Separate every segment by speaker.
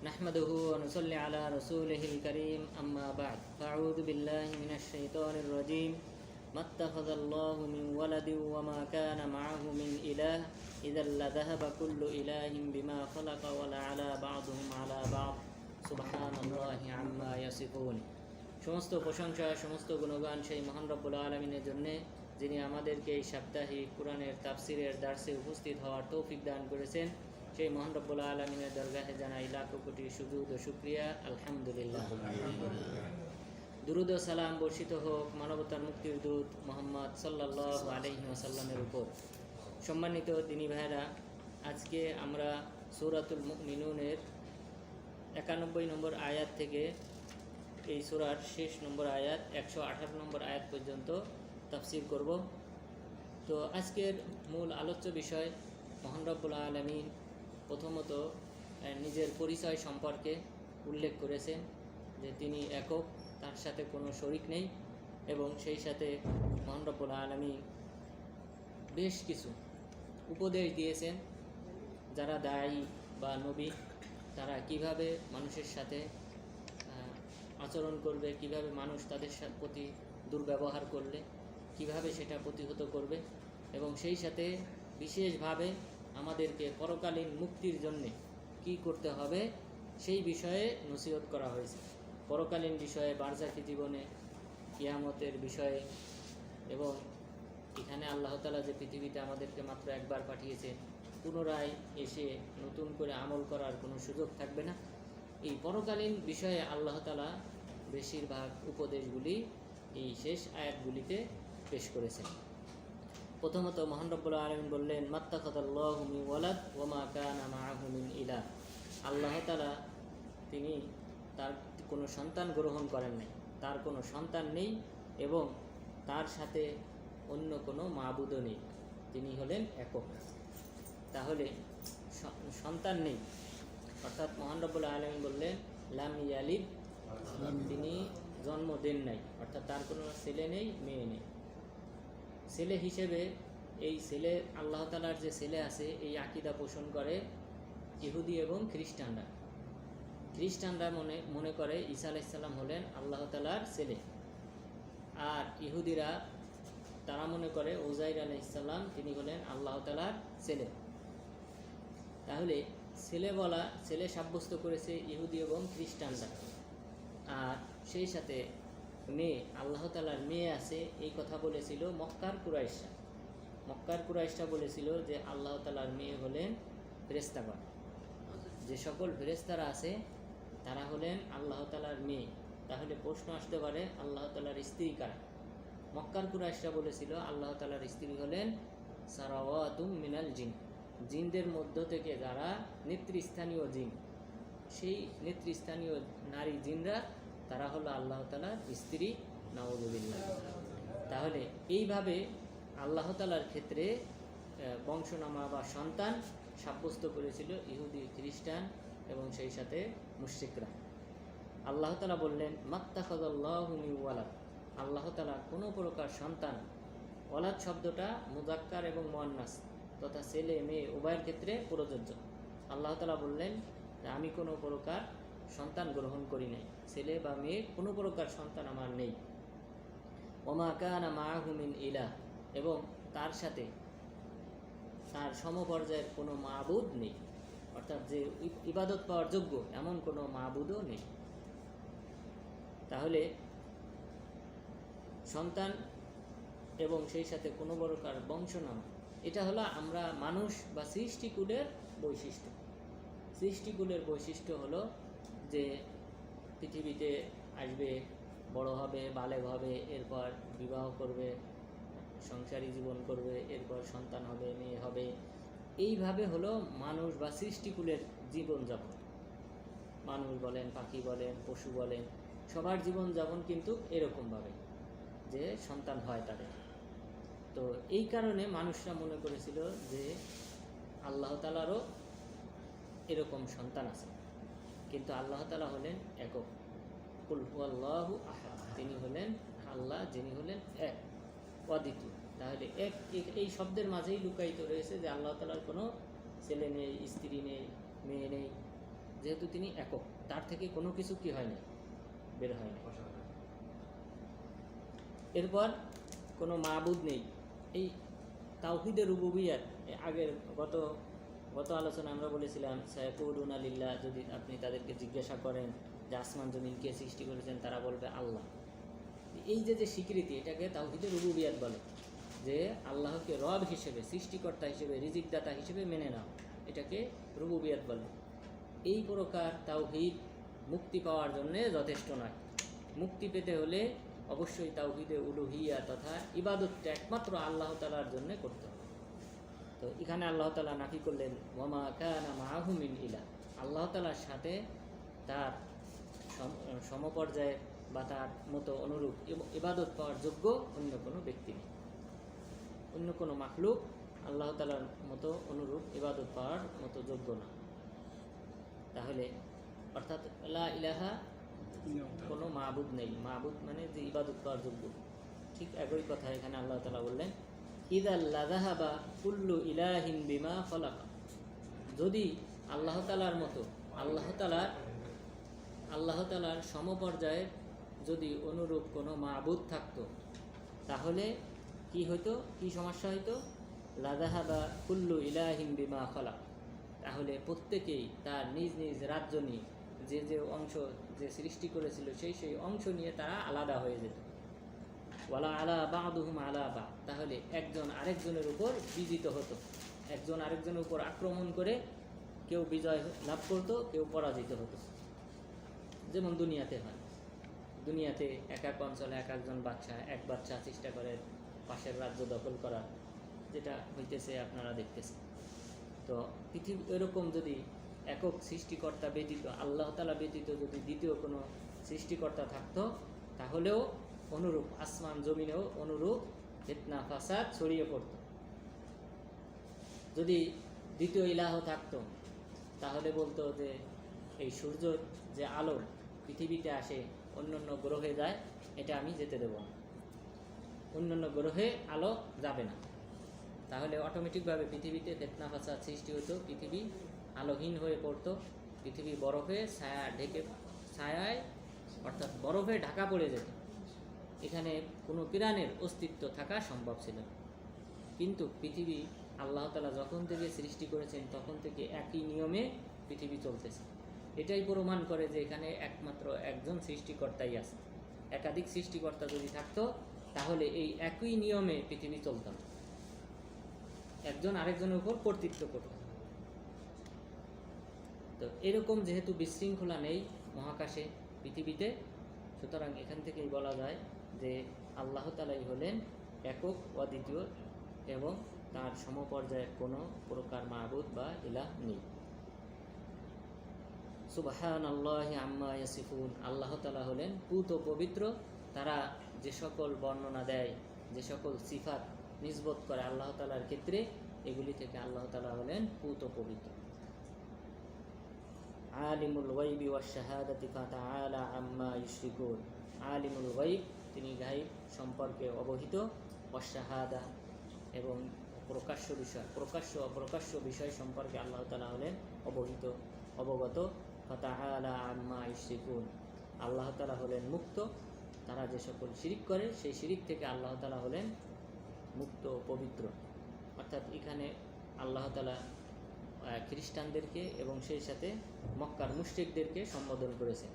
Speaker 1: نحمده ونصلي على رسوله الكريم أما بعد فأعوذ بالله من الشيطان الرجيم ما اتخذ الله من ولد وما كان معه من إله إذا لذهب كل إله بما خلق ولعلى بعضهم على بعض سبحان الله عما يصفون। সমস্ত প্রশংসা সমস্ত গুণগান সেই মহান রব্বুল আলামিনের জন্য যিনি আমাদেরকে এই সাপ্তাহিক কোরআনের তাফসিরের দার্সে উপস্থিত হওয়ার তৌফিক দান করেছেন। সেই মহান রব্বুল আলামিনের দরগাহে জানাই লাখো কোটি সুজুদ ও শুকরিয়া, আলহামদুলিল্লাহ। দুরুদ ও সালাম বর্ষিত হোক মানবতার মুক্তির দূত মুহাম্মদ সাল্লাল্লাহু আলাইহি ওয়াসাল্লামের উপর। সম্মানিত দিনী ভাইরা, আজকে আমরা সূরাতুল মুমিনুনের 91 নম্বর আয়াত থেকে এই সূরার শেষ নম্বর আয়াত 118 নম্বর আয়াত পর্যন্ত তাফসীর করব। তো আজকের মূল আলোচ্য বিষয়, মহান রব্বুল আলামিন প্রথমত নিজের পরিচয় সম্পর্কে উল্লেখ করেছেন যে তিনি একক, তার সাথে কোনো শরিক নেই, এবং সেই সাথে মহান রব্বুল আলামিন বেশ কিছু উপদেশ দিয়েছেন যারা দায়ী বা নবী তারা কিভাবে মানুষের সাথে আচরণ করবে, কিভাবে মানুষ তাদের প্রতি দুর্ব্যবহার করলে কিভাবে সেটা প্রতিহত করবে, এবং সেই সাথে বিশেষভাবে আমাদেরকে পরকালীন মুক্তির জন্যে কি করতে হবে সেই বিষয়ে নসিহত করা হয়েছে। পরকালীন বিষয়ে, বারজাখী জীবনে, কিয়ামতের বিষয়ে, এবং এখানে আল্লাহ তাআলা যে পৃথিবীতে আমাদেরকে মাত্র একবার পাঠিয়েছে, পুনরায় এসে নতুন করে আমল করার কোনো সুযোগ থাকবে না। এই পরকালীন বিষয়ে আল্লাহ তাআলা বেশিরভাগ উপদেশগুলি এই শেষ আয়াতগুলিতে পেশ করেছেন। প্রথমত মহান রব্বুল আলামিন বললেন, মাত্তাখাযাল্লাহু মিন ওয়ালাদ ওয়া মা কানা মাআহু মিন ইলাহ। আল্লাহ তাআলা তিনি তার কোনো সন্তান গ্রহণ করেন নাই, তার কোনো সন্তান নেই এবং তার সাথে অন্য কোনো মাবুদও নেই, তিনি হলেন একক। তাহলে সন্তান নেই, অর্থাৎ মহান রব্বুল আলামিন বললেন লাম ইয়ালিদ, তিনি জন্ম দেন নাই, অর্থাৎ তার কোনো ছেলে নেই, মেয়ে নেই। ছেলে হিসেবে এই ছেলে, আল্লাহ তাআলার যে ছেলে আছে, এই আকীদা পোষণ করে ইহুদি এবং খ্রিস্টানরা। খ্রিস্টানরা মনে করে ঈসা আলাইহিস সালাম হলেন আল্লাহ তাআলার ছেলে, আর ইহুদিরা তারা মনে করে উযাইর আলাইহিস সালাম তিনি হলেন আল্লাহ তাআলার ছেলে। তাহলে ছেলে সাব্যস্ত করেছে ইহুদি এবং খ্রিস্টানরা, আর সেই সাথে মেয়ে, আল্লাহ তাআলার মেয়ে আছে এই কথা বলেছিল মক্কার কুরাইশরা বলেছিল যে আল্লাহ তাআলার মেয়ে হলেন ফেরেশতাগণ, যে সকল ফেরেশতারা আছে তারা হলেন আল্লাহ তাআলার মেয়ে। তাহলে প্রশ্ন আসতে পারে আল্লাহ তাআলার স্ত্রী কারা? মক্কার কুরাইশরা বলেছিল আল্লাহ তাআলার স্ত্রী হলেন সারাওয়াতুম মিনাল জিন, জিনদের মধ্য থেকে যারা নেতৃস্থানীয় জিন, সেই নেতৃস্থানীয় নারী জিনরা তারা হলো আল্লাহ তাআলার স্ত্রী, নাউযুবিল্লাহ। তাহলে এইভাবে আল্লাহ তাআলার ক্ষেত্রে বংশনামা বা সন্তান সাব্যস্ত করেছিল ইহুদি, খ্রিস্টান এবং সেই সাথে মুশরিকরা। আল্লাহ তাআলা বললেন মাত্তাখাযাল্লাহু মিন ওয়ালাদ, আল্লাহ তাআলা কোনো প্রকার সন্তান, ওয়ালাদ শব্দটা মুযাক্কার এবং মুআন্নাস তথা ছেলে মেয়ে উভয়ের ক্ষেত্রে প্রযোজ্য। আল্লাহ তাআলা বললেন আমি কোনো প্রকার সন্তান গ্রহণ করি নাই, ছেলে বা মেয়ে কোনো প্রকার সন্তান আমার নেই। ওয়া মা কানা মাআহু মিন ইলাহ, এবং তার সাথে তার সমপর্যায়ের কোনো মাবুদ নেই, অর্থাৎ যে ইবাদত পাওয়ার যোগ্য এমন কোনো মাবুদও নেই। তাহলে সন্তান এবং সেই সাথে কোনো প্রকার বংশনাম, এটা হলো আমরা মানুষ বা সৃষ্টিকুলের বৈশিষ্ট্য। সৃষ্টিকুলের বৈশিষ্ট্য হলো যে পৃথিবীতে আসবে, বড় হবে, বালেগ হবে, এরপর বিবাহ করবে, সংসারী জীবন করবে, এরপর সন্তান হবে, মেয়ে হবে। এইভাবে হলো মানুষ বা সৃষ্টিকুলের জীবনযাপন। মানুষ বলেন, পাখি বলেন, পশু বলেন, সবার জীবনযাপন কিন্তু এরকমভাবে যে সন্তান হয় তাদের। তো এই কারণে মানুষরা মনে করেছিল যে আল্লাহ তাআলারও এরকম সন্তান আছে, কিন্তু আল্লাহ তাআলা হলেন একক। কুল হুয়াল্লাহু আহাদ, তিনি হলেন আল্লাহ, যিনি হলেন এক, অদ্বিতীয়। তাহলে এক, এই শব্দের মাঝেই লুকায়িত রয়েছে যে আল্লাহ তাআলার কোনো ছেলে নেই, স্ত্রী নেই, মেয়ে নেই, যেহেতু তিনি একক, তার থেকে কোনো কিছু কি হয় না, বের হয় না। এরপর কোনো মাবুদ নেই। এই তাওহীদে রুবুবিয়্যাত আগের গত আলোচনা আমরা বলেছিলাম সায়াকুলুনা লিল্লাহ, যদি আপনি তাদেরকে জিজ্ঞাসা করেন যে আসমান জমিন কে সৃষ্টি করেছেন, তারা বলবে আল্লাহ। এই যে স্বীকৃতি, এটাকে তাওহীদে রুবুবিয়্যাত বলে, যে আল্লাহকে রব হিসেবে, সৃষ্টিকর্তা হিসেবে, রিজিকদাতা হিসেবে মেনে নাও, এটাকে রুবুবিয়্যাত বলে। এই প্রকার তাওহীদ মুক্তি পাওয়ার জন্যে যথেষ্ট নয়। মুক্তি পেতে হলে অবশ্যই তাওহীদে উলুহিয়া তথা ইবাদতটা একমাত্র আল্লাহ তাআলার জন্য করতে হবে। তো এখানে আল্লাহ তাআলা নাফি করলেন ওয়ামা কানা মাআহু মিন ইলাহ, আল্লাহ তাআলার সাথে তার সমপর্যায়ে বা তার মতো অনুরূপ ইবাদত পাওয়ার যোগ্য অন্য কোনো ব্যক্তি নেই, অন্য কোনো মাখলুক আল্লাহ তাআলার মতো অনুরূপ ইবাদত পাওয়ার মতো যোগ্য না। তাহলে অর্থাৎ লা ইলাহা, কোনো মাবুদ নেই, মাবুদ মানে যে ইবাদত পাওয়ার যোগ্য। ঠিক একই কথা এখানে আল্লাহ তাআলা বললেন ইদাল লাযাহাবা কুল্লু ইলাহিন বিমা খালাকা, যদি আল্লাহ তাআলার মতো আল্লাহ তাআলার সমপর্যায়ের যদি অনুরূপ কোনো মাবুদ থাকতো, তাহলে কি হইতো, কি সমস্যা হইতো? লাযাহাবা কুল্লু ইলাহিন বিমা খালাক, তাহলে প্রত্যেকেই তার নিজ নিজ রাজ্য নিয়ে, যে অংশ যে সৃষ্টি করেছিল সেই অংশ নিয়ে তারা আলাদা হয়ে যেত। ওয়ালা আলা বা'দুহুম আলা বা'দ, তাহলে একজন আরেকজনের উপর বিজিত হতো, একজন আরেকজনের উপর আক্রমণ করে কেউ বিজয় লাভ করতো, কেউ পরাজিত হতো। যেমন দুনিয়াতে হয়, দুনিয়াতে এক এক অঞ্চলে এক একজন এক বাদশা চেষ্টা করে পাশের রাজ্য দখল করার, যেটা হইতেছে আপনারা দেখতেছেন। তো পৃথিবী এরকম যদি একক সৃষ্টিকর্তা ব্যতীত, আল্লাহ তাআলা ব্যতীত যদি দ্বিতীয় কোনো সৃষ্টিকর্তা থাকতো, তাহলেও অনুরূপ আসমান জমিনেও অনুরূপ ফিতনা ফাসাদ ছড়িয়ে পড়ত। যদি দ্বিতীয় ইলাহ থাকতো, তাহলে বলতো যে এই সূর্য যে আলো পৃথিবীতে আসে অন্যান্য গ্রহে যায়, এটা আমি যেতে দেব না, অন্যান্য গ্রহে আলো যাবে না। তাহলে অটোমেটিকভাবে পৃথিবীতে ফিতনা ফাসাদ সৃষ্টি হতো, পৃথিবী আলোহীন হয়ে পড়তো, পৃথিবী বরফে ছায়ায় অর্থাৎ বরফে ঢাকা পড়ে যেত, এখানে কোনো প্রাণের অস্তিত্ব থাকা সম্ভব ছিল না। কিন্তু পৃথিবী আল্লাহ তাআলা যখন থেকে সৃষ্টি করেছেন তখন থেকে একই নিয়মে পৃথিবী চলতেছে। এটাই প্রমাণ করে যে এখানে একমাত্র একজন সৃষ্টিকর্তাই আছে। একাধিক সৃষ্টিকর্তা যদি থাকতো, তাহলে এই একই নিয়মে পৃথিবী চলত না, একজন আরেকজনের উপর কর্তৃত্ব করত। তো এরকম যেহেতু বিশৃঙ্খলা নেই মহাকাশে, পৃথিবীতে, সুতরাং এখান থেকেই বলা যায় যে আল্লাহ তাআলাই হলেন একক অদ্বিতীয় এবং তার সমপর্যায়ের কোনো প্রকার মাবুদ বা ইলাহ নেই। সুবহানাল্লাহি আম্মা ইয়াসিফুন, আল্লাহ তাআলা হলেন পুত পবিত্র, তারা যে সকল বর্ণনা দেয়, যে সকল সিফাত নিসবত করে আল্লাহ তাআলার ক্ষেত্রে, এগুলি থেকে আল্লাহ তাআলা হলেন পুত পবিত্র। আলিমুল গায়বি ওয়াশ শাহাদাতি ফাতাআলা আম্মা ইউশরিকুন, আলিমুল গায়ব, তিনি গায়ব সম্পর্কে অবহিত, ওয়াশ শাহাদা, এবং প্রকাশ্য বিষয় সম্পর্কে আল্লাহ তাআলা হলেন অবগত। ফাতাআলা আম্মা ইউশরিকুন, আল্লাহ তাআলা হলেন মুক্ত, তারা যে সকল শিরিক করে সেই শিরিক থেকে আল্লাহ তাআলা হলেন মুক্ত পবিত্র। অর্থাৎ এখানে আল্লাহ তাআলা খ্রিস্টানদেরকে এবং সেই সাথে মক্কার মুশরিকদেরকে সম্বোধন করেছেন।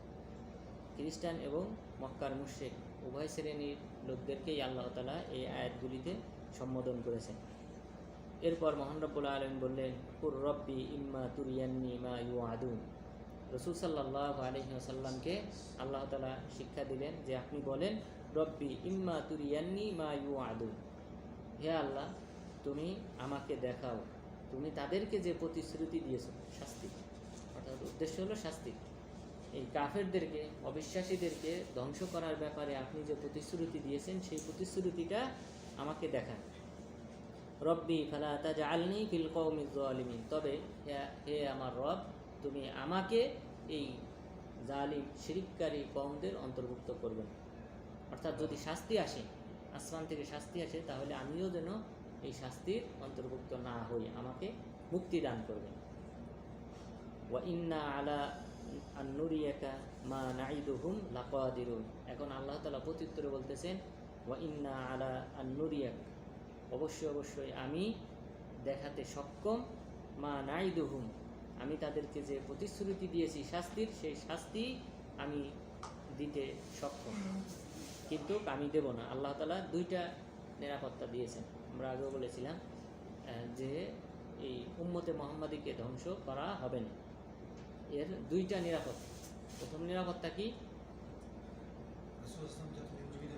Speaker 1: খ্রিস্টান এবং মক্কার মুশরিক উভয় শ্রেণীর লোকদেরকেই আল্লাহ তাআলা এই আয়াতগুলিতে সম্বোধন করেছেন। এরপর মহান রব্বুল আলামিন বললেন কুর রব্বি ইম্মা তুরিয়ান্নি মা ইউআদুন, রাসূল সাল্লাল্লাহু আলাইহি ওয়াসাল্লামকে আল্লাহ তাআলা শিক্ষা দিলেন যে আপনি বলেন রব্বি ইম্মা তুরিয়ান্নি মা ইউআদুন, হে আল্লাহ তুমি আমাকে দেখাও, তুমি তাদেরকে যে প্রতিশ্রুতি দিয়েছো শাস্তি, অর্থাৎ উদ্দেশ্য হলো শাস্তি, এই কাফেরদেরকে, অবিশ্বাসীদেরকে ধ্বংস করার ব্যাপারে আপনি যে প্রতিশ্রুতি দিয়েছেন সেই প্রতিশ্রুতিটা আমাকে দেখান। রব্বি ফালা তাজআলনি ফিল কওমিজ যালিমিন, তবে হে আমার রব তুমি আমাকে এই জালিম শিরিককারী কওমদের অন্তর্ভুক্ত করবেন। অর্থাৎ যদি শাস্তি আসে, আসমান থেকে শাস্তি আসে, তাহলে আমিও যেন এই শাস্তির অন্তর্ভুক্ত না হই, আমাকে মুক্তি দান করবেন। ওয়া ইন্না আলা আন নুরিয়াকা মা নাইদুহুম লাকাদিরুন। এখন আল্লাহ তাআলা প্রত্যুত্তরে বলতেছেন ওয়া ইন্না আলা আন নুরিয়াক, অবশ্যই অবশ্যই আমি দেখাতে সক্ষম, মা নাইদুহুম, আমি তাদেরকে যে প্রতিশ্রুতি দিয়েছি শাস্তির, সেই শাস্তি আমি দিতে সক্ষম, কিন্তু আমি দেব না। আল্লাহ তাআলা দুইটা নিরাপত্তা দিয়েছেন। আমরা আগেও বলেছিলাম যে এই উম্মতে মুহাম্মাদীকে ধ্বংস করা হবে না, এর দুইটা নিরাপত্তা। প্রথম নিরাপত্তা কি?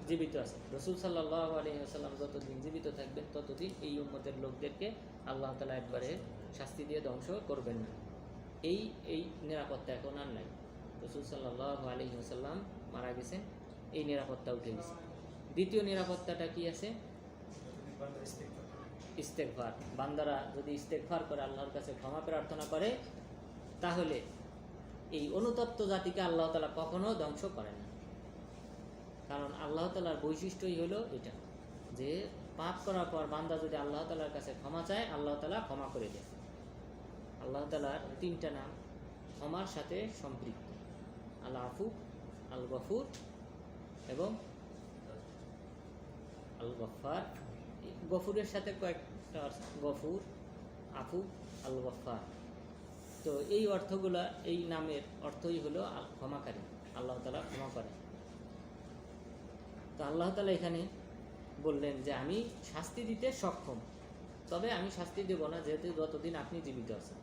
Speaker 1: জীবিত আছে। রাসূল সাল্লাল্লাহু আলাইহি ওয়াসাল্লাম যতদিন জীবিত থাকবেন ততদিন এই উম্মতের লোকদেরকে আল্লাহ তাআলা একবারে শাস্তি দিয়ে ধ্বংস করবেন না। এই নিরাপত্তা এখন আর নাই। রাসূল সাল্লাল্লাহু আলাইহি ওয়াসাল্লাম মারা গেছেন, এই নিরাপত্তা উঠে গেছে। দ্বিতীয় নিরাপত্তাটা কি আছে? ইস্তেগফার। বান্দারা যদি ইস্তেগফার করে, আল্লাহর কাছে ক্ষমা প্রার্থনা করে, তাহলে এই অনুতপ্ত জাতিকে আল্লাহ তাআলা কখনো ধ্বংস করেন না। কারণ আল্লাহ তাআলার বৈশিষ্ট্যই হলো এটা, যে পাপ করার পর বান্দা যদি আল্লাহ তাআলার কাছে ক্ষমা চায়, আল্লাহ তাআলা ক্ষমা করে দেন। আল্লাহ তাআলার তিনটা নাম ক্ষমার সাথে সম্পৃক্ত: আল আফু, আল গফুর এবং আল গফফার। গফুরের সাথে কয়েকটা গফুর, আফু, আল গফফার। তো এই অর্থগুলা, এই নামের অর্থই হলো ক্ষমাকারী। আল্লাহ তাআলা ক্ষমা করেন। তো আল্লাহ তাআলা এখানে বললেন যে আমি শাস্তি দিতে সক্ষম, তবে আমি শাস্তি দেব না যেহেতু যতদিন আপনি জীবিত আছেন।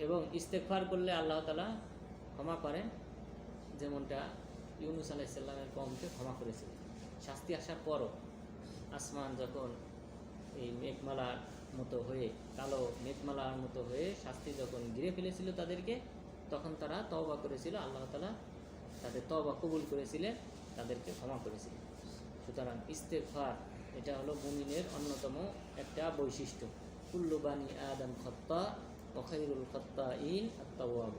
Speaker 1: এবং ইস্তেগফার করলে আল্লাহ তাআলা ক্ষমা করেন, যেমনটা ইউনূস আলাইহিস সালামের কওমকে ক্ষমা করেছিলেন। শাস্তি আসার পরও আসমান যখন এই মেঘমালার মতো হয়ে, কালো মেঘমালার মতো হয়ে শাস্তি যখন ঘিরে ফেলেছিল তাদেরকে, তখন তারা তওবা করেছিল, আল্লাহ তাআলা তাদের তওবা কবুল করেছিলেন, তাদেরকে ক্ষমা করেছিলেন। সুতরাং ইস্তেগফার এটা হলো মুমিনের অন্যতম একটা বৈশিষ্ট্য। কুল্লু বানি আদম খাত্তা ওয়া খায়রুল খাত্তাইন আত-তাওয়াব।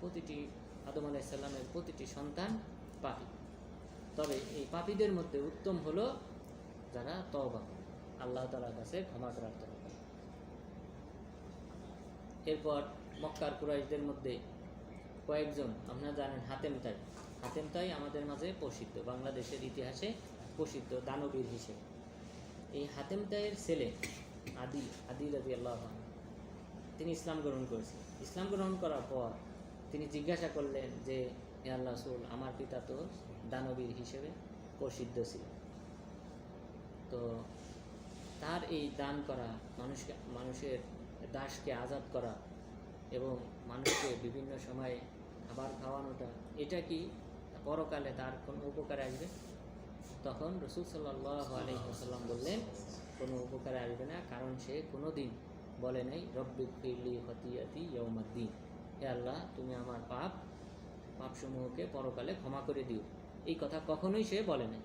Speaker 1: প্রতিটি আদম আলাইহিস সালামের প্রতিটি সন্তান পাপী, তবে এই পাপীদের মধ্যে উত্তম হলো যারা তওবা করে, আল্লাহ তাআলার কাছে ক্ষমা প্রার্থনা করে। এরপর মক্কার কুরাইশদের মধ্যে কয়েকজন, আপনারা জানেন হাতেম তাই আমাদের মাঝে প্রসিদ্ধ, বাংলাদেশের ইতিহাসে প্রসিদ্ধ দানবীর হিসেবে। এই হাতেম তাইয়ের ছেলে আদি রাদিয়াল্লাহু আনহু, তিনি ইসলাম গ্রহণ করেছেন। ইসলাম গ্রহণ করার পর তিনি জিজ্ঞাসা করলেন যে হে আল্লাহ রাসূল, আমার পিতা তো দানবীর হিসেবে প্রসিদ্ধ ছিল, তো তার এই দান করা, মানুষের দাসকে আজাদ করা এবং মানুষকে বিভিন্ন সময় খাবার খাওয়ানোটা, এটা কি পরকালে তার কোনো উপকারে আসবে? তখন রাসূল সাল্লাল্লাহু আলাইহি ওয়াসাল্লাম বললেন, কোনো উপকারে আসবে না, কারণ সে কোনো দিন বলে নাই রব্বিগফিরলি খতিয়াতি ইয়াউমাদ্দিন, হে আল্লাহ তুমি আমার পাপসমূহকে পরকালে ক্ষমা করে দিও, এই কথা কখনোই সে বলে নাই।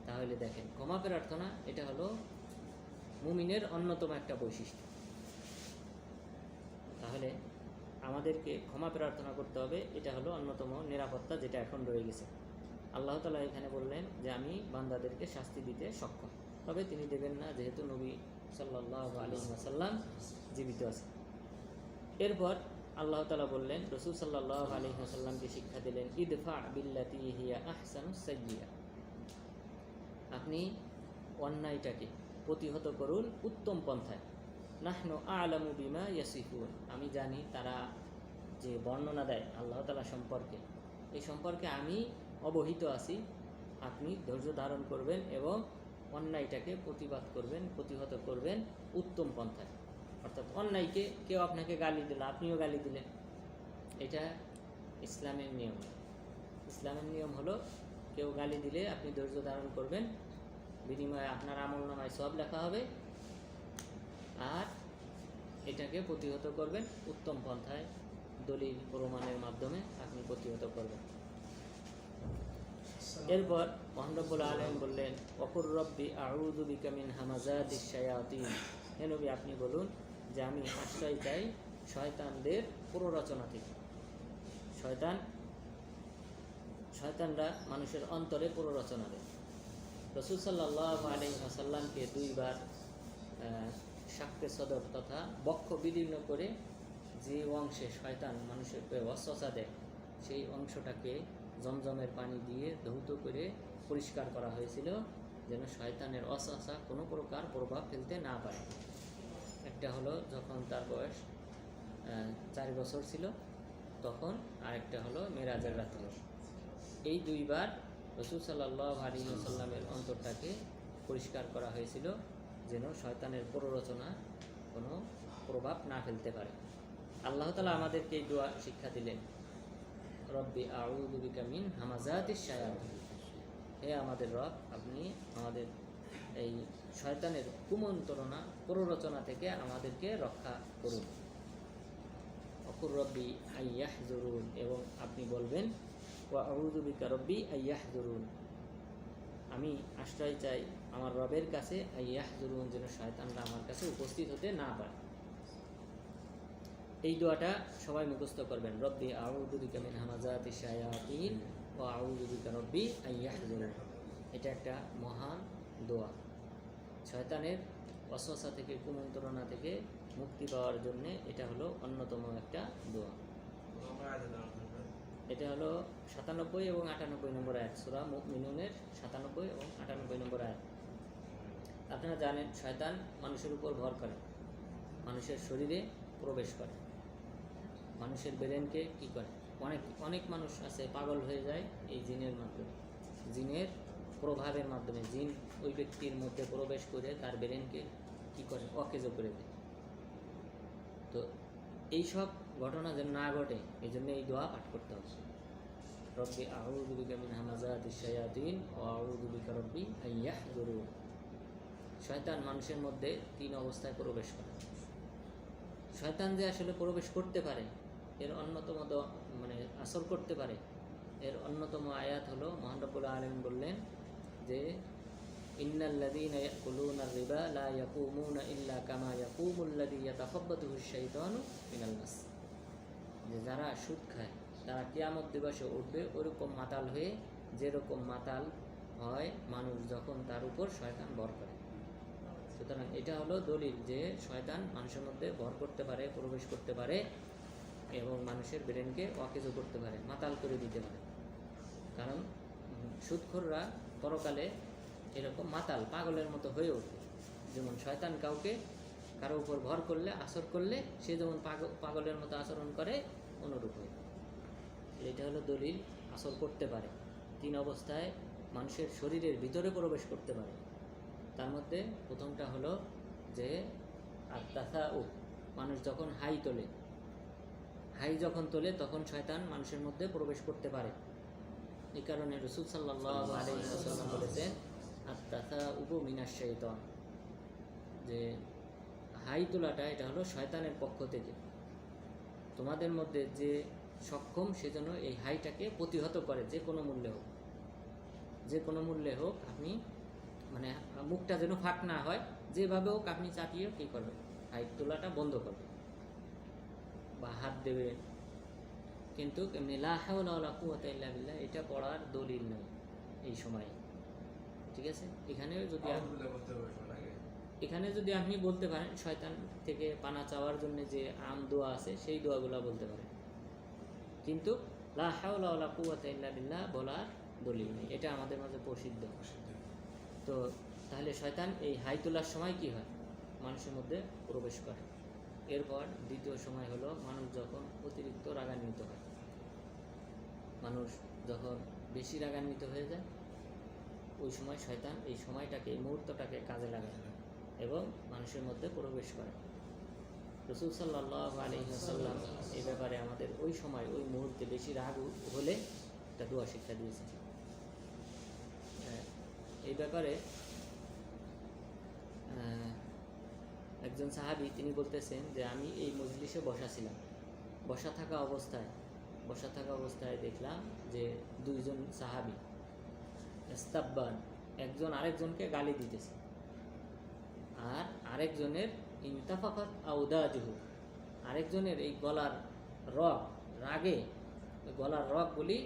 Speaker 1: তাহলে দেখেন, ক্ষমা প্রার্থনা এটা হলো মুমিনের অন্যতম একটা বৈশিষ্ট্য। তাহলে আমাদেরকে ক্ষমা প্রার্থনা করতে হবে, এটা হলো অন্যতম নিরাপত্তা যেটা এখন রয়ে গেছে। আল্লাহ তাআলা এখানে বললেন যে আমি বান্দাদেরকে শাস্তি দিতে সক্ষম, তবে তিনি দেবেন না যেহেতু নবী সাল্লাল্লাহু আলাইহি ওয়াসাল্লাম জীবিত আছেন। এরপর আল্লাহ তাআলা বললেন, রাসূল সাল্লাল্লাহু আলাইহি ওয়াসাল্লামকে শিক্ষা দিলেন, ইদফা বিল্লাতি হিয়া আহসানুস সাইয়্যিআ, আপনি অন্যায়টাকে প্রতিহত করুন উত্তম পন্থায়। নাহনু আ'লামু বিমা ইয়াসিফুন, আমি জানি তারা যে বর্ণনা দেয় আল্লাহ তাআলা সম্পর্কে, এই সম্পর্কে আমি অবহিত আছি। আপনি ধৈর্য ধারণ করবেন এবং অন্যায়টাকে প্রতিহত করবেন উত্তম পন্থায়। অর্থাৎ অন্যায়কে, কেউ আপনাকে গালি দিল, আপনিও গালি দিলেন, এটা ইসলামের নিয়ম। ইসলামের নিয়ম হলো কেউ গালি দিলে আপনি ধৈর্য ধারণ করবেন, বিনিময়ে আপনার আমলনামায় সওয়াব লেখা হবে, আর এটাকে প্রতিহত করবেন উত্তম পন্থায়, দলিল প্রমাণের মাধ্যমে আপনি প্রতিহত করবেন। এরপর মহান রব্বুল আলামিন বললেন, ওয়াকুর রব্বি আউযু বিকা মিন হামাযাতিশ শায়াতিন, হে নবী আপনি বলুন যে আমি আশ্রয় চাই শয়তানদের প্ররোচনা থেকে। শয়তানরা মানুষের অন্তরে প্ররোচনা দেয়। রাসূল সাল্লাল্লাহু আলাইহি ওয়াসাল্লামকে দুইবার শাক্কে সদর তথা বক্ষ বিদীর্ণ করে যে অংশে শয়তান মানুষকে ওয়াসওয়াসা দেয় সেই অংশটাকে জমজমের পানি দিয়ে ধৌত করে পরিষ্কার করা হয়েছিল, যেন শয়তানের ওয়াসওয়াসা কোনো প্রকার প্রভাব ফেলতে না পারে। একটা হলো যখন তার বয়স 4 বছর ছিল তখন, আরেকটা হলো মেরাজের রাত্রে। এই দুইবার রাসূল সাল্লাল্লাহু আলাইহি ওয়াসাল্লামের অন্তরটাকে পরিষ্কার করা হয়েছিল যেন শয়তানের প্ররোচনা কোনো প্রভাব না ফেলতে পারে। আল্লাহ তাআলা আমাদেরকে এই দোয়া শিক্ষা দিলেন, রব্বি আউযু বিকা মিন হামাযাতিশ শায়াতিন। হে আমাদের রব, আপনি আমাদের এই শয়তানের কুমন্ত্রণা প্ররোচনা থেকে আমাদেরকে রক্ষা করুন। অকুর রব্বি আইয়াহজুরুন, এবং আপনি বলবেন ওয়া আউযু বিকা রব্বি আইয়াহজুরুন, আমি আশ্রয় চাই আমার রবের কাছে, আইয়াহজুরুন, যেন শয়তানরা আমার কাছে উপস্থিত হতে না পারে। এই দোয়াটা সবাই মুখস্থ করবেন, রব্বি আউযু বিকা মিন হামাযাতিশ শায়াতিন ওয়া আউযু বিকা রব্বি আইয়াহজুরুন। এটা একটা মহান দোয়া। শয়তানের ওয়াসওয়াসা থেকে, কুমন্ত্রণা থেকে মুক্তি পাওয়ার জন্য এটা হলো অন্যতম একটা দোয়া। এটা হলো 97 এবং 98 নম্বর আয়াত, সূরা মুমিনুনের 97 এবং 98 নম্বর আয়াত। আপনারা জানেন শয়তান মানুষের উপর ভর করে, মানুষের শরীরে প্রবেশ করে, মানুষের ব্রেনকে কি করে। অনেক মানুষ আছে পাগল হয়ে যায় এই জিনের মাধ্যমে, জিনের প্রভাবের মাধ্যমে। জিন ওই ব্যক্তির মধ্যে প্রবেশ করে তার ব্রেনকে কি করে, অকেজো করে দেয়। তো এই সব ঘটনা যেন না ঘটে এই জন্য এই দোয়া পাঠ করতে হবে, রব্বি আউযু বিকা মিন হামাযাতিশ শায়াতিন ওয়া আউযু বিকা রব্বি আইয়াহজুরুন। শয়তান মানুষের মধ্যে 3 অবস্থায় প্রবেশ করে। শয়তান যে আসলে প্রবেশ করতে পারে, এর অন্যতম আসর করতে পারে, এর অন্যতম আয়াত হলো মহান রব্বুল আলামিন বললেন যে ইন্নাল্লাযীনা ইয়াকুলুনার রিবা লা ইয়াকুমুনা ইল্লা কামা ইয়াকুমুল্লাযী ইয়াতাখাব্বাতুহুশ শাইতানু মিনাল মাস। যে যারা সুদ খায় তারা কিয়ামত দিবসে উঠবে ওরকম মাতাল হয়ে, যেরকম মাতাল হয় মানুষ যখন তার উপর শয়তান ভর করে। সুতরাং এটা হলো দলিল যে শয়তান মানুষের মধ্যে ভর করতে পারে, প্রবেশ করতে পারে এবং মানুষের ব্রেনকে অকেজো করতে পারে, মাতাল করে দিতে পারে। কারণ সুদখোররা পরকালে এরকম মাতাল পাগলের মতো হয়ে ওঠে। যেমন শয়তান কারো উপর ভর করলে, আসর করলে সে যেমন পাগলের মতো আচরণ করে অনুরূপ হয়। এটা হলো দলিল, আসর করতে পারে। 3 অবস্থায় মানুষের শরীরের ভিতরে প্রবেশ করতে পারে। তার মধ্যে প্রথমটা হলো যে আত-তাসাউফ, মানুষ যখন হাই যখন তোলে তখন শয়তান মানুষের মধ্যে প্রবেশ করতে পারে। এই কারণে রাসূল সাল্লাল্লাহু আলাইহি ওয়াসাল্লাম বলেছেন আত-তাসাউফু মিনাশ শাইতান, যে হাই তোলাটা এটা হলো শয়তানের পক্ষ থেকে। তোমাদের মধ্যে যে সক্ষম সেজন্য এই হাইটাকে প্রতিহত করে, যে কোনো মূল্যে হোক আপনি মুখটা যেন ফাঁক না হয়, যেভাবে হোক আপনি চাপিয়ে কী করবেন, হাই তোলাটা বন্ধ করবে বা হাত দেবে। কিন্তু এমনি লা হাওলা ওয়ালা কুওয়াতা ইল্লা বিল্লাহ এটা পড়ার দলিল নেই এই সময়ে। ঠিক আছে, এখানে যদি আপনি বলতে পারেন শয়তান থেকে পানা চাওয়ার জন্য যে আম দোয়া আছে সেই দোয়াগুলো বলতে পারেন, কিন্তু লা হাওলা ওয়ালা কুওয়াতা ইল্লা বিল্লাহ বলার দলিল নেই। এটা আমাদের মাঝে প্রসিদ্ধ। তো তাহলে শয়তান এই হাই তোলার সময় কি হয়, মানুষের মধ্যে প্রবেশ করে। এরপর দ্বিতীয় সময় হলো মানুষ যখন অতিরিক্ত রাগান্বিত হয়। মানুষ যখন বেশি রাগান্বিত হয়ে যায় ওই সময় শয়তান এই সময়টাকে, এই মুহূর্তটাকে কাজে লাগায় এবং মানুষের মধ্যে প্রবেশ করে। রাসূল সাল্লাল্লাহু আলাইহি ওয়াসাল্লাম এই ব্যাপারে আমাদের ওই সময়, ওই মুহূর্তে বেশি রাগ হলে একটা দোয়া শিক্ষা দিয়েছেন। এই ব্যাপারে একজন সাহাবী তিনি বলতেছেন যে আমি এই মজলিসে বসা থাকা অবস্থায় দেখলাম যে 2 জন সাহাবী ইস্তাব্বান, একজন আরেকজনকে গালি দিতেছে, আর আরেকজনের ইনতাফাকাত আউদাজুহু, আরেকজনের এই গলার রাগে গলার রগগুলি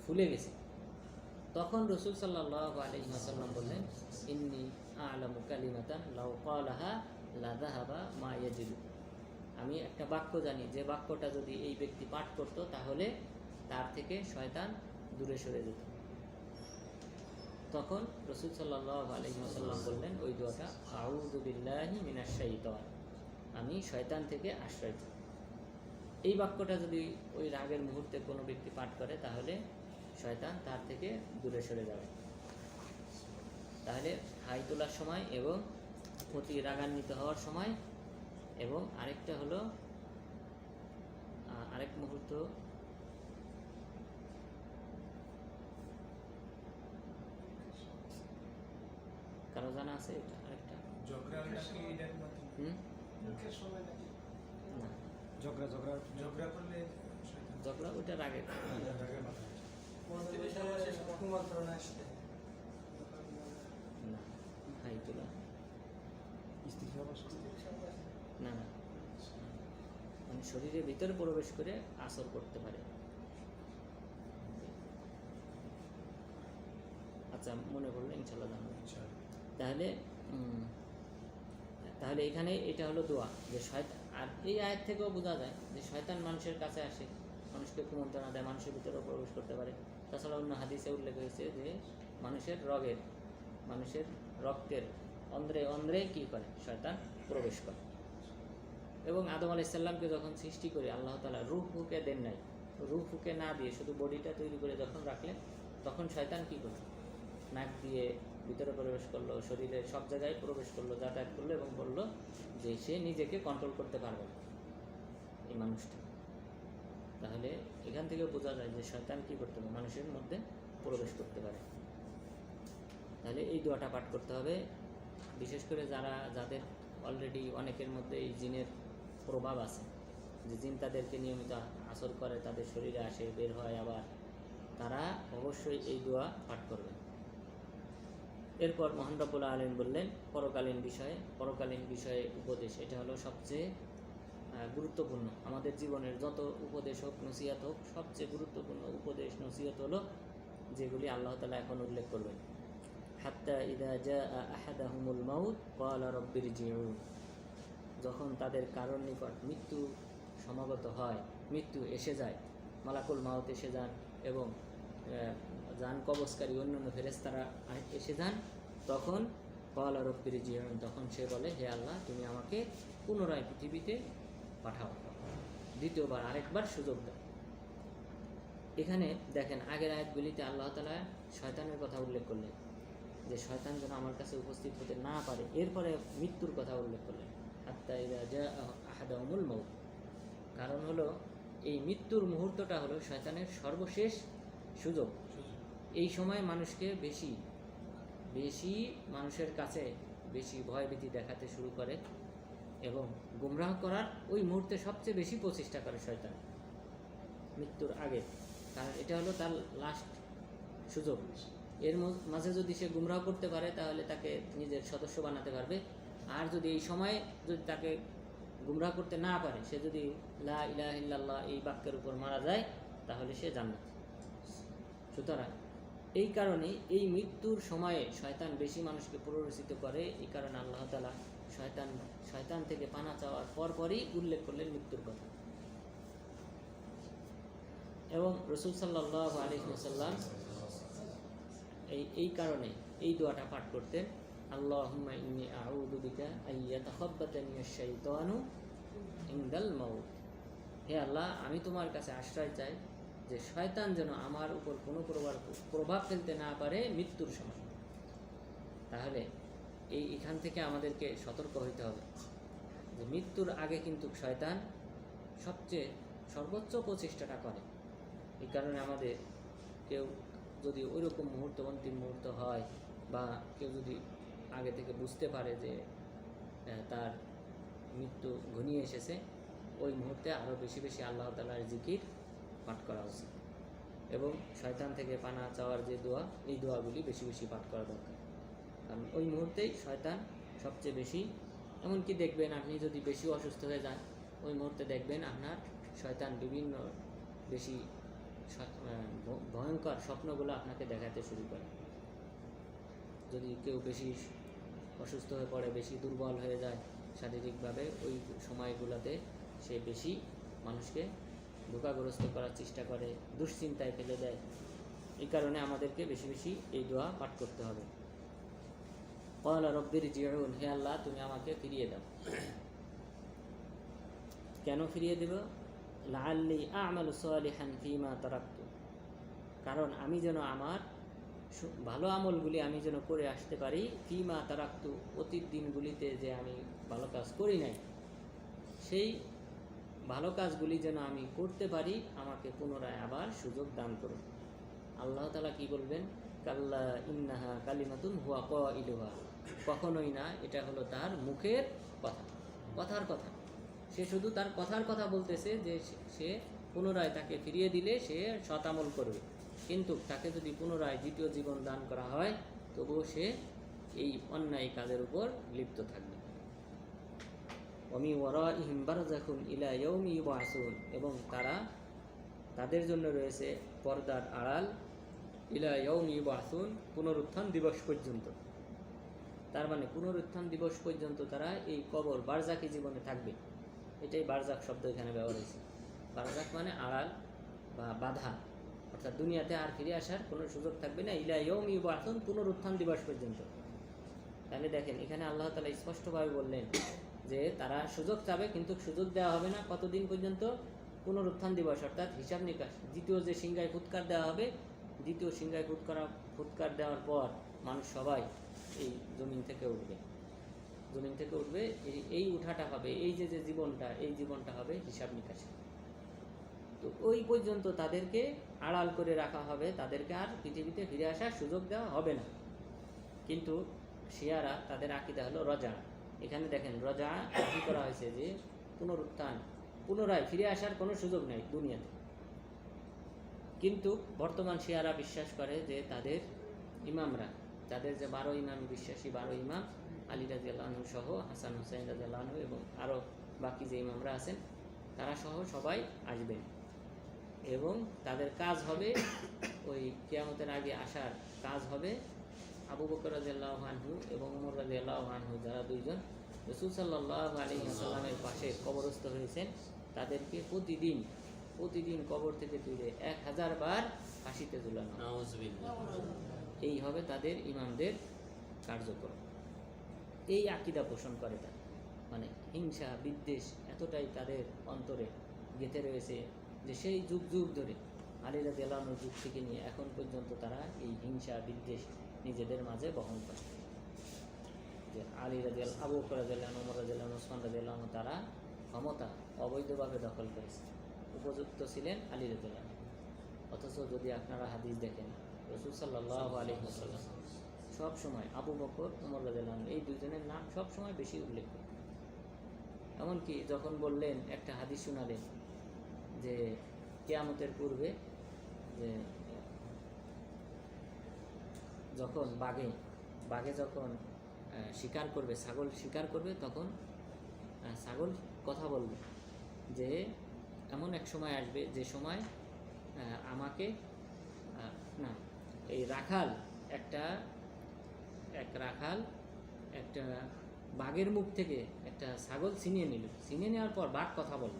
Speaker 1: ফুলে গেছে। তখন রাসূল সাল্লাল্লাহু আলাইহি ওয়াসাল্লাম বললেন ইন্নী আ'লামু কালিমাতান লাউ ক্বালাহা লা যাহাবা মা ইয়াজিদু, আমি একটা বাক্য জানি যে বাক্যটা যদি এই ব্যক্তি পাঠ করতো তাহলে তার থেকে শয়তান দূরে সরে যেত। তখন রাসূল সাল্লাল্লাহু আলাইহি ওয়াসাল্লাম বললেন ওই দোয়াটা, আউযু বিল্লাহি মিনাশ শাইতান, আমি শয়তান থেকে আশ্রয় চাই। এই বাক্যটা যদি ওই রাগের মুহূর্তে কোনো ব্যক্তি পাঠ করে তাহলে শয়তান তার থেকে দূরে সরে যাবে। তাহলে হাই তোলার সময় এবং অতি রাগান্বিত হওয়ার সময়, এবং আরেকটা হলো আরেক মুহূর্ত কারো জানা আছে এটা আরেকটা? না, ঝগড়া ওইটা রাগের। না, হাই তোলা না, না, মানে শরীরের ভিতরে প্রবেশ করে আসর করতে পারে। আচ্ছা, মনে পড়লো, ইনশাল্লাহ জানবো। তাহলে তাহলে এখানে এটা হলো দোয়া যে শয়তান, আর এই আয়াত থেকেও বোঝা যায় যে শয়তান মানুষের কাছে আসে, মানুষকে কুমন্ত্রণা দেয়, মানুষের ভিতরেও প্রবেশ করতে পারে। তাছাড়া অন্য হাদিসে উল্লেখ হয়েছে যে মানুষের রক্তের অন্ধ্রে অন্ধ্রে কী করে শয়তান প্রবেশ করে। এবং আদম আলাইহিস সালামকে যখন সৃষ্টি করে আল্লাহ তাআলা রূহ ফুঁকে দেন নাই, রূহ ফুঁকে না দিয়ে শুধু বডিটা তৈরি করে যখন রাখলেন, তখন শয়তান কী করল, নাক দিয়ে ভিতরে প্রবেশ করলো, শরীরের সব জায়গায় প্রবেশ করলো, যাতায়াত করলো, এবং বলল যে সে নিজেকে কন্ট্রোল করতে পারবে না এই মানুষটা। তাহলে এখান থেকে বোঝা যায় যে শয়তান কী করতে পারে, মানুষের মধ্যে প্রবেশ করতে পারে। তাহলে এই দোয়াটা পাঠ করতে হবে, বিশেষ করে যাদের অলরেডি অনেকের মধ্যে এই জিনের প্রভাব আছে, যে জিন তাদেরকে নিয়মিত আসর করে, তাদের শরীরে আসে, বের হয় আবার, তারা অবশ্যই এই দোয়া পাঠ করবে। এরপর মহান রব্বুল আলামিন বললেন পরকালীন বিষয়ে উপদেশ। এটা হলো সবচেয়ে গুরুত্বপূর্ণ, আমাদের জীবনের যত উপদেশ হোক, নসিহত হোক, সবচেয়ে গুরুত্বপূর্ণ উপদেশ নসিহত হলো যেগুলি আল্লাহ তাআলা এখন উল্লেখ করবেন। হাত্তা ইযা জাআ আহাদাহুমুল মাউত ক্বালা রাব্বিরজিউন, যখন তাদের কারোর নিকট মৃত্যু সমাগত হয়, মৃত্যু এসে যায়, মালাকুল মাউত এসে যান এবং জান কবজকারী অন্যান্য ফেরেশতারা এসে যান, তখন ক্বালা রাব্বিরজিউন, তখন সে বলে, হে আল্লাহ, তুমি আমাকে পুনরায় পৃথিবীতে পাঠাও, দ্বিতীয়বার আরেকবার সুযোগ দাও। এখানে দেখেন আগের আয়াতগুলিতে আল্লাহ তাআলা শয়তানের কথা উল্লেখ করলেন, যে শয়তান যেন আমার কাছে উপস্থিত হতে না পারে। এরপরে মৃত্যুর কথা উল্লেখ করলেন, হাত্তা ইযা জাআ আহাদাহুমুল মাউত। কারণ হলো এই মৃত্যুর মুহূর্তটা হলো শয়তানের সর্বশেষ সুযোগ। এই সময় মানুষকে বেশি মানুষের কাছে বেশি ভয়ভীতি দেখাতে শুরু করে এবং গুমরাহ করার ওই মুহূর্তে সবচেয়ে বেশি প্রচেষ্টা করে শয়তান, মৃত্যুর আগে। কারণ এটা হলো তার লাস্ট সুযোগ। এর মাঝে যদি সে গুমরাহ করতে পারে তাহলে তাকে নিজের সদস্য বানাতে পারবে, আর যদি এই সময়ে যদি তাকে গুমরাহ করতে না পারে, সে যদি লা ইলাহা ইল্লাল্লাহ এই বাক্যের উপর মারা যায়, তাহলে সে জান্নাত। সুতরাং এই কারণে এই মৃত্যুর সময়ে শয়তান বেশি মানুষকে প্ররোচিত করে। এই কারণে আল্লাহ তাআলা শয়তান থেকে পানা চাওয়ার পরপরই উল্লেখ করলেন মৃত্যুর কথা। এবং রাসূল সাল্লাল্লাহু আলাইহি ওয়াসাল্লাম এই কারণে এই দোয়াটা পাঠ করতেন, আল্লাহুম্মা ইন্নী আউযু বিকা আইয়াতাখাব্বাতানিশ শাইতানু ইনদাল মাউত। হে আল্লাহ, আমি তোমার কাছে আশ্রয় চাই যে শয়তান যেন আমার উপর কোনো প্রভাব ফেলতে না পারে মৃত্যুর সময়। তাহলে এখান থেকে আমাদেরকে সতর্ক হইতে হবে যে মৃত্যুর আগে কিন্তু শয়তান সর্বোচ্চ প্রচেষ্টাটা করে। এই কারণে আমাদের কেউ যদি ওইরকম অন্তিম মুহূর্ত হয়, বা কেউ যদি আগে থেকে বুঝতে পারে যে তার মৃত্যু ঘনিয়ে এসেছে, ওই মুহূর্তে আরও বেশি বেশি আল্লাহ তাআলার জিকির পাঠ করা উচিত, এবং শয়তান থেকে পানা চাওয়ার যে দোয়া, এই দোয়াগুলি বেশি বেশি পাঠ করা দরকার। কারণ ওই মুহূর্তেই শয়তান সবচেয়ে বেশি, এমনকি দেখবেন আপনি যদি বেশি অসুস্থ হয়ে যান, ওই মুহূর্তে দেখবেন আপনার শয়তান বিভিন্ন বেশি ভয়ঙ্কর স্বপ্নগুলো আপনাকে দেখাতে শুরু করে। যদি কেউ বেশি অসুস্থ হয়ে পড়ে, বেশি দুর্বল হয়ে যায়, শারীরিকভাবে ওই সময়গুলোতে সে বেশি মানুষকে ধোঁকাগ্রস্ত করার চেষ্টা করে, দুশ্চিন্তায় ফেলে দেয়। এই কারণে আমাদেরকে বেশি বেশি এই দোয়া পাঠ করতে হবে। ক্বালা রব্বিরজিউন, হে আল্লাহ তুমি আমাকে ফিরিয়ে দাও। কেন ফিরিয়ে দেব? লাআল্লি আ'মালু সালিহান ফীমা তারাকতু, কারণ আমি যেন আমার ভালো আমলগুলি আমি যেন করে আসতে পারি। ফীমা তারাকতু, অতীত দিনগুলিতে যে আমি ভালো কাজ করি নাই, সেই ভালো কাজগুলি যেন আমি করতে পারি, আমাকে পুনরায় আবার সুযোগ দান করুন। আল্লাহ তাআলা কি বলবেন? কাল্লা ইন্নাহা কালিমাতুন হুয়া কাইলুহা, কখনোই না, এটা হলো তার মুখের কথা, কথার কথা। সে শুধু তার কথার কথা বলতেছে যে সে পুনরায় তাকে ফিরিয়ে দিলে সে সৎ আমল করবে, কিন্তু তাকে যদি পুনরায় দ্বিতীয় জীবন দান করা হয় তবুও সে এই অন্যায় কাজের উপর লিপ্ত থাকবে। ওমি ওয়ারাইহিম বারযাখুন ইলা ইয়াউমি ইউবআসুন, এবং তাদের জন্য রয়েছে পর্দার আড়াল, ইলা ইয়াউমি ইউবআসুন, পুনরুত্থান দিবস পর্যন্ত। তার মানে পুনরুত্থান দিবস পর্যন্ত তারা এই কবর বারজাকি জীবনে থাকবে। এটাই বারজাক শব্দ এখানে ব্যবহার হয়েছে। বারজাক মানে আড়াল বা বাধা, অর্থাৎ দুনিয়াতে আর ফিরে আসার কোনো সুযোগ থাকবে না, ইলা ইয়াউমি ইউবআসুন, পুনরুত্থান দিবস পর্যন্ত। তাহলে দেখেন এখানে আল্লাহ তাআলা স্পষ্টভাবে বললেন যে তারা সুযোগ চাবে, কিন্তু সুযোগ দেওয়া হবে না কতদিন পর্যন্ত? পুনরুত্থান দিবস, অর্থাৎ হিসাব নিকাশ। দ্বিতীয় যে সিংহায় ফুৎকার দেওয়া হবে, দ্বিতীয় সিংহায় ফুৎকার দেওয়ার পর মানুষ সবাই এই জমিন থেকে উঠবে। জমিন থেকে উঠবে, এই উঠাটা হবে, এই যে জীবনটা, এই জীবনটা হবে হিসাব নিকাশে। তো ওই পর্যন্ত তাদেরকে আড়াল করে রাখা হবে, তাদেরকে আর পৃথিবীতে ফিরে আসার সুযোগ দেওয়া হবে না। কিন্তু শিয়ারা, তাদের আকীদা হলো রজা। এখানে দেখেন রজা কি করা হয়েছে, যে পুনরুত্থান, পুনরায় ফিরে আসার কোনো সুযোগ নেই দুনিয়াতে। কিন্তু বর্তমান শিয়ারা বিশ্বাস করে যে তাদের ইমামরা, তাদের যে 12 ইমাম বিশ্বাসী 12 ইমাম, আলী রাদিয়াল্লাহু আনহু সহ, হাসান হুসাইন রাদিয়াল্লাহু আনহু এবং আরও বাকি যে ইমামরা আছেন তারা সহ সবাই আসবেন, এবং তাদের কাজ হবে ওই কিয়ামতের আগে আসার কাজ হবে আবু বকর রাদিয়াল্লাহু আনহু এবং ওমর রাদিয়াল্লাহু আনহু, যারা দুইজন রাসূল সাল্লাল্লাহু আলাইহি ওয়াসাল্লামের পাশে কবরস্থ হয়েছেন, তাদেরকে প্রতিদিন কবর থেকে তুলে 1000 বার ফাঁসিতে ঝুলানো। এই হবে তাদের ইমামদের কার্যক্রম। এই আকীদা পোষণ করে তারা, মানে হিংসা বিদ্বেষ এতটাই তাদের অন্তরে গেঁথে রয়েছে যে সেই যুগ যুগ ধরে আলী রাদিয়াল্লাহু আনহুর যুগ থেকে নিয়ে এখন পর্যন্ত তারা এই হিংসা বিদ্বেষ নিজেদের মাঝে বহন করে। যে আলী রাদিয়াল্লাহু, আবু বকর রাদিয়াল্লাহু আনহু, ওমর রাদিয়াল্লাহু আনহু, ওসমান রাদিয়াল্লাহু আনহু, তারা ক্ষমতা অবৈধভাবে দখল করেছে, উপযুক্ত ছিলেন আলী রাদিয়াল্লাহু আনহু। অথচ যদি আপনারা হাদিস দেখেন, রাসূল সাল্লাল্লাহু আলাইহি ওয়াসাল্লাম সব সময় আবু বকর, ওমর রাদিয়াল্লাহু আনহু এই দুইজনের নাম সব সময় বেশি উল্লেখ করেন। এমনকি যখন বললেন, একটা হাদিস শোনালেন যে কিয়ামতের পূর্বে যে যখন বাঘে যখন শিকার করবে, ছাগল শিকার করবে, তখন ছাগল কথা বলবে যে এমন এক সময় আসবে যে সময় আমাকে না, এই রাখাল একটা বাঘের মুখ থেকে একটা ছাগল ছিনিয়ে নিল, ছিনিয়ে নেওয়ার পর বাঘ কথা বলল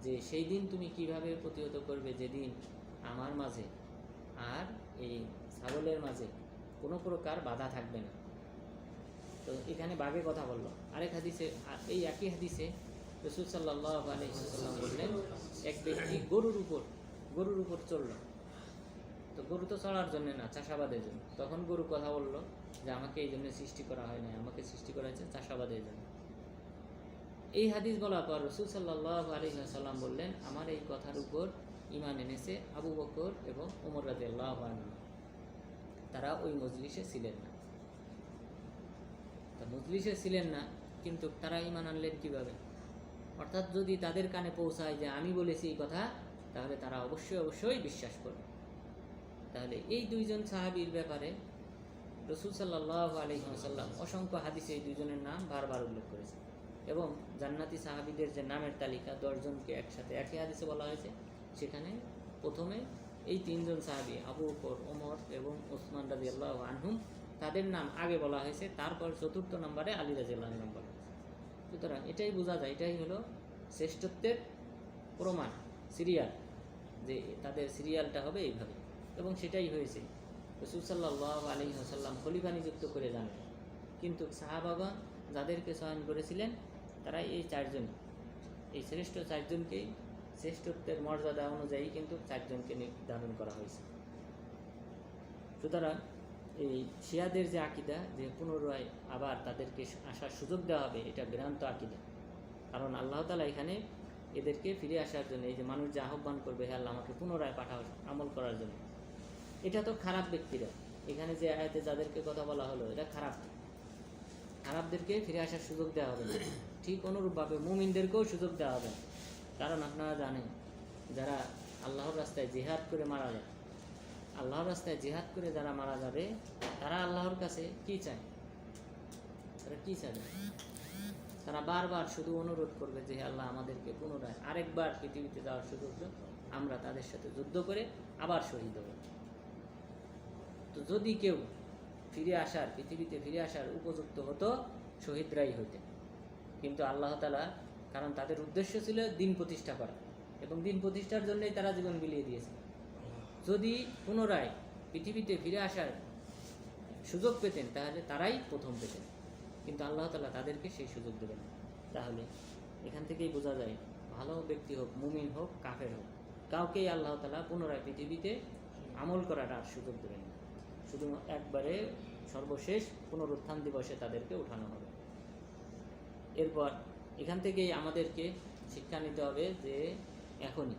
Speaker 1: যে সেই দিন তুমি কিভাবে প্রতিহত করবে, যেদিন আমার মাঝে আর এই ছাগলের মাঝে কোনো প্রকার বাধা থাকবে না। তো এখানে বাঘে কথা বললো। আরেক হাদিসে, এই একই হাদিসে রাসূল সাল্লাল্লাহু আলাইহি ওয়াসাল্লাম বললেন, এক ব্যক্তি গরুর উপর চলল। তো গরু তো চড়ার জন্য না, চাষাবাদের জন্য। তখন গরু কথা বললো যে আমাকে এই জন্য সৃষ্টি করা হয় না, আমাকে সৃষ্টি করা হয়েছে চাষাবাদের জন্য। এই হাদিস বলার পর রাসূল সাল্লাল্লাহু আলাইহি ওয়াসাল্লাম বললেন, আমার এই কথার উপর ঈমান এনেছে আবু বকর এবং ওমর রাদিয়াল্লাহু আনহু। তারা ওই মজলিসে ছিলেন না। মজলিসে ছিলেন না, কিন্তু তারা ঈমান আনলেন কিভাবে? অর্থাৎ যদি তাদের কানে পৌঁছায় যে আমি বলেছি এই কথা, তাহলে তারা অবশ্যই বিশ্বাস করবে। তাহলে এই দুইজন সাহাবীর ব্যাপারে রাসূল সাল্লাল্লাহু আলাইহি ওয়াসাল্লাম অসংখ্য হাদিসে এই দুইজনের নাম বারবার উল্লেখ করেছে, এবং জান্নাতি সাহাবীদের যে নামের তালিকা 10 জনকে একসাথে একই হাদিসে বলা হয়েছে, সেখানে প্রথমে এই 3 জন সাহাবী আবু বকর, ওমর এবং ওসমান রাদিয়াল্লাহু আনহুম, তাদের নাম আগে বলা হয়েছে, তারপর চতুর্থ নম্বরে আলী রাদিয়াল্লাহু আনহু বলা হয়েছে। সুতরাং এটাই বোঝা যায়, এটাই হলো শ্রেষ্ঠত্বের প্রমাণ, সিরিয়াল, যে তাদের সিরিয়ালটা হবে এইভাবে, এবং সেটাই হয়েছে। রাসূল সাল্লাল্লাহু আলাইহি ওয়াসাল্লাম খলিফা নিযুক্ত করে যান, কিন্তু সাহাবাগণ যাদেরকে চয়ন করেছিলেন তারা এই চারজন, এই শ্রেষ্ঠ চারজনকেই শ্রেষ্ঠত্বের মর্যাদা অনুযায়ী কিন্তু চারজনকে নির্ধারণ করা হয়েছে। সুতরাং এই শিয়াদের যে আকিদা, যে পুনরায় আবার তাদেরকে আসার সুযোগ দেওয়া হবে, এটা ভ্রান্ত আকিদা। কারণ আল্লাহ তাআলা এখানে এদেরকে ফিরে আসার জন্য, এই যে মানুষ যে আহ্বান করবে, হে আল্লাহ আমাকে পুনরায় পাঠাও আমল করার জন্য, এটা তো খারাপ ব্যক্তিরা। এখানে যে আয়াতে যাদেরকে কথা বলা হলো, এটা খারাপদেরকে ফিরে আসার সুযোগ দেওয়া হবে না। ঠিক অনুরূপভাবে মুমিনদেরকেও সুযোগ দেওয়া হবে না। কারণ আপনারা জানেন, যারা আল্লাহর রাস্তায় জিহাদ করে মারা যায়, আল্লাহর রাস্তায় জিহাদ করে যারা মারা যাবে, তারা আল্লাহর কাছে কি চায়? তারা কি চায়? তারা বারবার শুধু অনুরোধ করবে যে আল্লাহ আমাদেরকে পুনরায় আরেকবার পৃথিবীতে যাওয়ার সুযোগ দাও, আমরা তাদের সাথে যুদ্ধ করে আবার শহীদ হব। তো যদি কেউ পৃথিবীতে ফিরে আসার উপযুক্ত হতো, শহীদরাই হইতেন। কিন্তু আল্লাহ তাআলা, কারণ তাদের উদ্দেশ্য ছিল দিন প্রতিষ্ঠা করা, এবং দিন প্রতিষ্ঠার জন্যই তারা জীবন বিলিয়ে দিয়েছে। যদি পুনরায় পৃথিবীতে ফিরে আসার সুযোগ পেতেন, তাহলে তারাই প্রথম পেতেন, কিন্তু আল্লাহ তাআলা তাদেরকে সেই সুযোগ দেবেন। তাহলে এখান থেকেই বোঝা যায়, ভালো ব্যক্তি হোক, মুমিন হোক, কাফের হোক, কাউকেই আল্লাহ তাআলা পুনরায় পৃথিবীতে আমল করার আর সুযোগ দেবেন না। শুধু একবারে সর্বশেষ পুনরুত্থান দিবসে তাদেরকে উঠানো হবে। এরপর এখান থেকেই আমাদেরকে শিক্ষা নিতে হবে যে এখনই